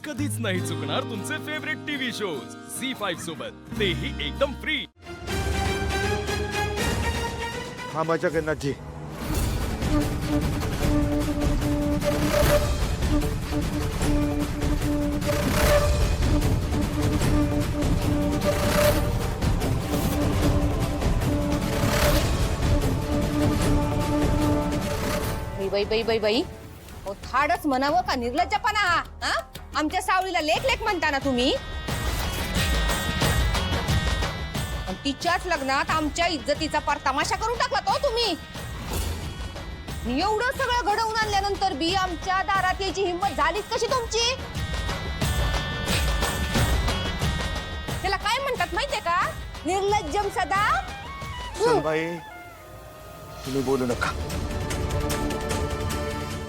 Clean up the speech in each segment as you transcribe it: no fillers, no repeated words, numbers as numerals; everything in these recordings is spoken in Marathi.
कधीच नाही चुकणार तुमचे फेवरेट टीव्ही शोज झी5 सोबत, तेही एकदम फ्री। हा माझ्या जगन्नाथजी, बाई बाई बाई बाई, ओ थाडच म्हणावं का निर्लज्जपणा हा? आमच्या सावळीला लेख लेख म्हणता ना तुम्ही? आणि तिच्याच लग्नात आमच्या इज्जतीचा पार तमाशा करून टाकला तो तुम्ही। एवढं सगळं घडवून आणल्यानंतर बी आमच्या दारात यायची हिंमत झालीच कशी तुमची? त्याला काय म्हणतात माहितीये का? निर्लज्जम सदा। सुनबाई, तुम्ही बोलू नका।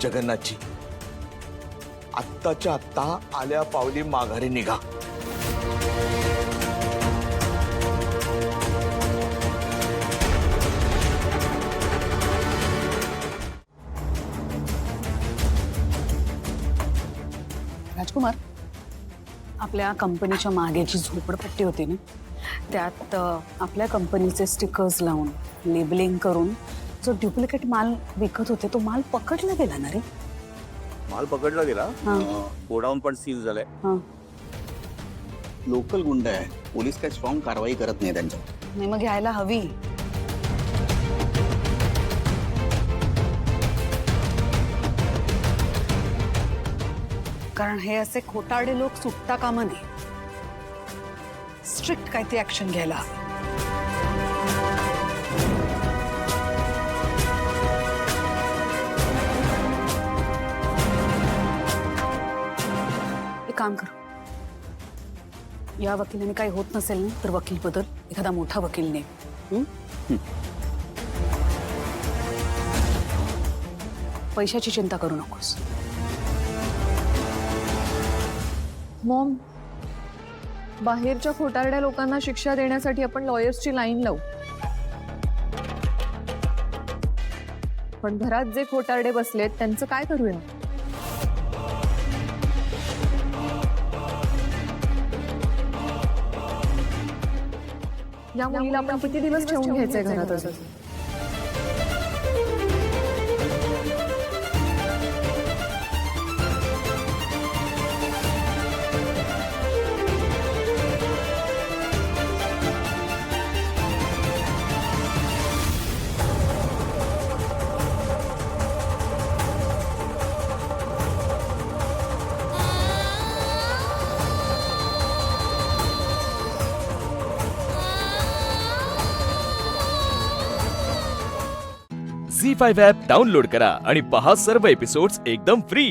जगन्नाथजी, आत्ताच्या आत्ता आल्या पावली माघारी निघा। राजकुमार, आपल्या कंपनीच्या मागे जी झोपडपट्टी होती ना, त्यात आपल्या कंपनीचे स्टिकर्स लावून लेबलिंग करून जो डुप्लिकेट माल विकत होते तो माल पकडला गेला ना रे? माल पकडला गेला, हां. गोडाऊन पण सील झालंय। हां. लोकल गुंड आहे, पोलीस काही स्ट्रॉंग कारवाई करत नाही त्यांच्यावर। नाही मग घ्यायला हवी। कारण हे असे खोटारडे लोक सुटता कामा नये, स्ट्रिक्ट काय ते ऍक्शन घ्यायला हवी। एक काम कर, या वकिलाने काही होत नसेल ना तर वकील बदल, एखादा मोठा वकील ने। पैशाची चिंता करू नकोस। मॉम, बाहेरच्या खोटारड्या लोकांना शिक्षा देण्यासाठी आपण लॉयर्सची लाईन लावू, पण घरात जे खोटारडे बसलेत त्यांचं काय करूया? या मुलीला आपण किती दिवस ठेवून घ्यायचंय घरात अजून? झी5 ॲप डाउनलोड करा आणि पहा सर्व एपिसोड्स एकदम फ्री।